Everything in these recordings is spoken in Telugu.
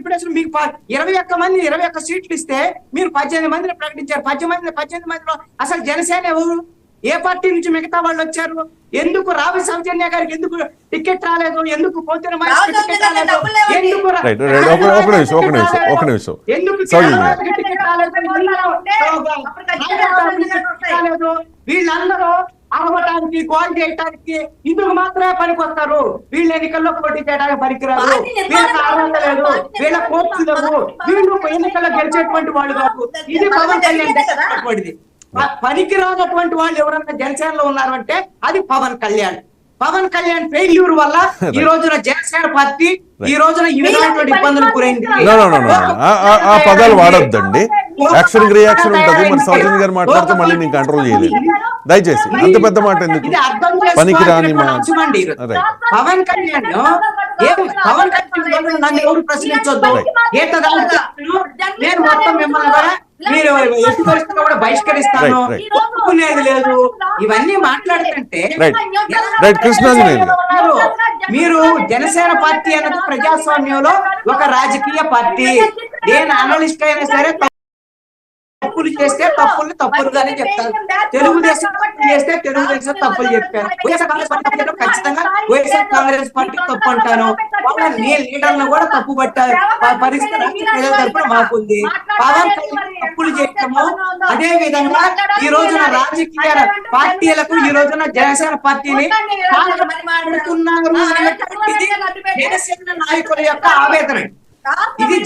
డిప్యూటేషన్ మీకు 21 మంది 21 సీట్లు ఇస్తే మీరు 18 మందిని ప్రకటించారు. 18 మందిలో అసలు జనసేన ఎవరు, ఏ పార్టీ నుంచి మిగతా వాళ్ళు వచ్చారు? ఎందుకు రావి సౌజన్య గారికి ఎందుకు టికెట్ రాలేదు? ఎందుకు పోతున్న టికెట్ రాలేదు? ఎందుకు వీళ్ళందరూ అరవటానికి కాల్ చేయడానికి ఇందుకు మాత్రమే పనికొస్తారు. వీళ్ళు ఎన్నికల్లో పోటీ చేయడానికి పనికిరాదు, వీళ్ళకి అర్హత లేదు, వీళ్ళ కోర్టు లేవు, వీళ్ళు ఎన్నికల్లో గెలిచేటువంటి వాళ్ళు కాదు. ఇది పవన్ కళ్యాణ్ పనికిరానటువంటి వాళ్ళు ఎవరన్నా జనసేనలో ఉన్నారు అంటే అది పవన్ కళ్యాణ్. పవన్ కళ్యాణ్ ఫెయిల్యూర్ వల్ల ఈ రోజున జనసేన పార్టీ ఈ రోజున ఈ విధమైనటువంటి ఇబ్బందులు గురైంది. ఆ పదాలు వాడొద్దండి, యాక్షన్ రియాక్షన్ ఉంటుంది. మన సౌజన్య గారు మాట్లాడితే మళ్ళీ నేను కంట్రోల్ చేయలేదు. దయచేసి అంత పెద్ద మాట ఎందుకు, పనికిరాని పవన్ కళ్యాణ్ పవన్ కళ్యాణ్ నన్ను ఎవరు ప్రశ్నించొద్దు, నేను మొత్తం మిమ్మల్ని కూడా మీరు ఎట్టి పరిస్థితుల్లో కూడా బహిష్కరిస్తాను, ఒప్పుకునేది లేదు. ఇవన్నీ మాట్లాడుతుంటే మీరు జనసేన పార్టీ అన్నది ప్రజాస్వామ్యంలో ఒక రాజకీయ పార్టీ. నేను అనలిస్ట్ అయినా సరే తప్పులు చేస్తే తప్పులుగానే చెప్తాను, తెలుగుదేశం చేస్తే తెలుగుదేశం తప్పులు చెప్పాను, వైఎస్ఆర్ కాంగ్రెస్ పార్టీ ఖచ్చితంగా వైఎస్ఆర్ కాంగ్రెస్ పార్టీ తప్పు అంటాను. నేను లీడర్లను కూడా తప్పు పట్టారు పరిస్థితి ప్రజల తరపున మాకుంది. పవన్ కళ్యాణ్ తప్పులు చేయటము, అదే విధంగా ఈ రోజున రాజకీయ పార్టీలకు ఈ రోజున జనసేన పార్టీని మాట్లాడుతున్నారు అనేటువంటిది జనసేన నాయకుల యొక్క ఆవేదన. ఇది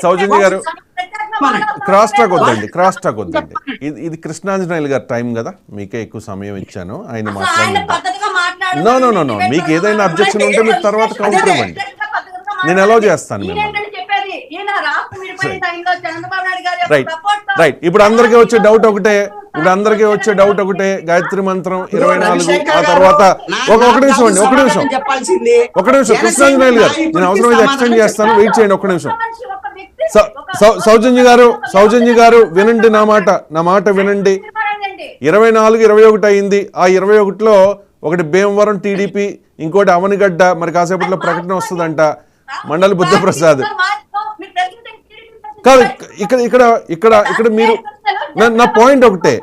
సౌజన్య గారు క్రాస్ టాక్ వద్దండి, క్రాస్ టాక్ వద్దండి. ఇది కృష్ణాంజనేయులు గారి టైం కదా, మీకే ఎక్కువ సమయం ఇచ్చాను. ఆయన మాట్లాడండి. నో మీకు ఏదైనా అబ్జెక్షన్ ఉంటే మీరు తర్వాత కౌంటర్ ఇవ్వండి, నేను అలౌ చేస్తాను మిమ్మల్ని. రైట్ ఇప్పుడు అందరికీ వచ్చే డౌట్ ఒకటే, గాయత్రి మంత్రం 24, ఆ తర్వాత ఒక నిమిషం కృష్ణాంజనేయులు గారు, నేను అవసరమైతే ఎక్స్టెండ్ చేస్తాను, వెయిట్ చేయండి ఒక్క నిమిషం. సౌజన్య గారు వినండి, నా మాట వినండి. 24, 21 అయింది. ఆ 21లో ఒకటి భీమవరం టీడీపీ, ఇంకోటి అవనిగడ్డ, మరి కాసేపట్లో ప్రకటన వస్తుందంట. మండలి బుద్ధప్రసాద్ కాదు, ఇక్కడ మీరు నా పాయింట్ ఒకటే,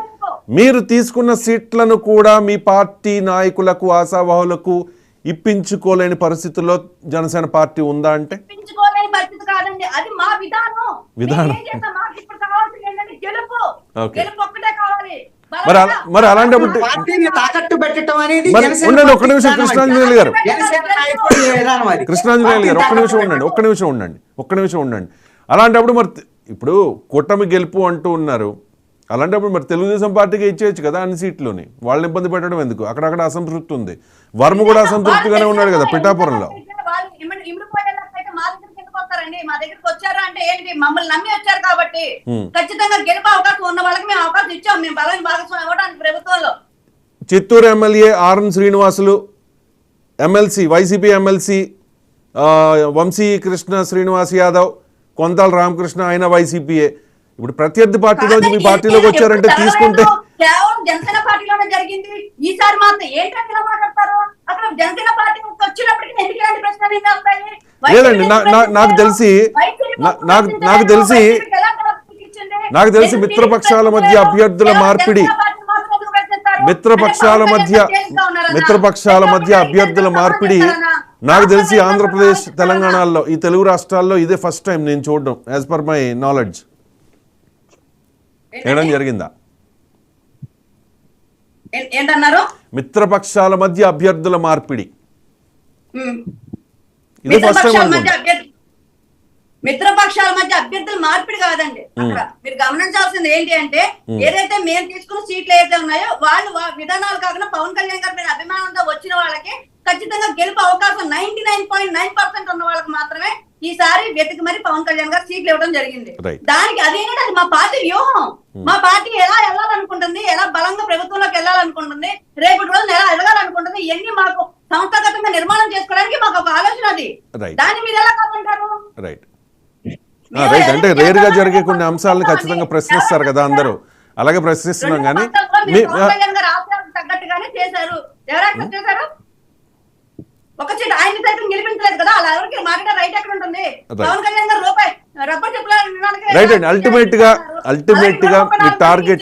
మీరు తీసుకున్న సీట్లను కూడా మీ పార్టీ నాయకులకు ఆశావాహులకు ఇప్పించుకోలేని పరిస్థితుల్లో జనసేన పార్టీ ఉందా అంటే విధానం. మరి అలాంటప్పుడు ఉండండి ఒక్క నిమిషం కృష్ణాంజనేయులు గారు ఒక్క నిమిషం ఉండండి. అలాంటప్పుడు మరి ఇప్పుడు కూటమి గెలుపు అంటూ ఉన్నారు, అలాంటప్పుడు మరి తెలుగుదేశం పార్టీకి ఇచ్చేయచ్చు కదా అన్ని సీట్లుని, వాళ్ళని ఇబ్బంది పెట్టడం ఎందుకు? అక్కడక్కడ అసంతృప్తి ఉంది, వర్మ కూడా అసంతృప్తిగానే ఉన్నాడు కదా పిఠాపురంలో. మా దగ్గరికి వచ్చారు అంటే ఏంటి, మమ్మల్ని నమ్మి వచ్చారు కాబట్టి ఖచ్చితంగా గెలుపు అవకాశం ఉన్న వాళ్ళకి మేము అవకాశం ఇచ్చాం, మేము బలాన్ని భాగస్వామ్యం ఇవ్వడానికి ప్రభుత్వంలో. Chittoor MLA R N Srinivasulu, MLC YCP MLC Vamsi Krishna Srinivas Yadav, Kontala Ramakrishna, ఆయన వైసీపీఏ. ఇప్పుడు ప్రత్యర్థి పార్టీలో మీ పార్టీలోకి వచ్చారంటే తీసుకుంటే కేవలం జనసేన పార్టీలోనే జరిగింది. ఈసారి మాత్రం ఏంటంటే మాట్లాడతారు, అక్కడ జనసేన పార్టీ వచ్చినప్పటికీ ఎందుకు ఇలాంటి ప్రశ్నలు వస్తాయి? లేదండి, నాకు తెలిసి మిత్రపక్షాల మధ్య అభ్యర్థుల అభ్యర్థుల మార్పిడి నాకు తెలిసి ఆంధ్రప్రదేశ్, తెలంగాణలో, ఈ తెలుగు రాష్ట్రాల్లో ఇదే ఫస్ట్ టైం నేను చూడడం, యాజ్ పర్ మై నాలెడ్జ్. ఏడం జరిగిందా? మిత్రపక్షాల మధ్య అభ్యర్థుల మార్పిడి ఇదే ఫస్ట్ టైం. మిత్రపక్షాల మధ్య అభ్యర్థుల మార్పిడి కాదండి. అక్కడ మీరు గమనించాల్సింది ఏంటి అంటే, ఏదైతే మేము తీసుకున్న సీట్లు ఏదైతే ఉన్నాయో వాళ్ళు విధానాలు కాకుండా పవన్ కళ్యాణ్ గారి మీద అభిమానంతో వచ్చిన వాళ్ళకి ఖచ్చితంగా గెలుపు అవకాశం 99.9% ఉన్న వాళ్ళకి మాత్రమే ఈసారి వెతికి మరి పవన్ కళ్యాణ్ గారు సీట్లు ఇవ్వడం జరిగింది. దానికి అదేంటంటే అది మా పార్టీ వ్యూహం. మా పార్టీ ఎలా వెళ్ళాలనుకుంటుంది, ఎలా బలంగా ప్రభుత్వంలోకి వెళ్ళాలనుకుంటుంది, రేపటి రోజున ఎలా ఎదగాలనుకుంటుంది, ఇవన్నీ మాకు సంస్థాగతంగా నిర్మాణం చేసుకోవడానికి మాకు ఒక ఆలోచన అది. దాన్ని మీరు ఎలా కాకుంటారు? అంటే రేర్ గా జరిగే కొన్ని అంశాలను ఖచ్చితంగా ప్రశ్నిస్తారు కదా అందరూ, అలాగే ప్రశ్నిస్తున్నాం. కానీ తగ్గట్టుగానే చేశారు. ఎవరైనా చేశారు ఒక సీట్ ఆయన సైతం గెలిపించలేదు కదా, అలా ఎవరికి మాట్లాడే రైట్ ఎక్కడ ఉంటుంది? పవన్ కళ్యాణ్ గారు రూపాయి రబ్బర్ చెప్పులు రైట్ అండి. అల్టిమేట్ గా మీ టార్గెట్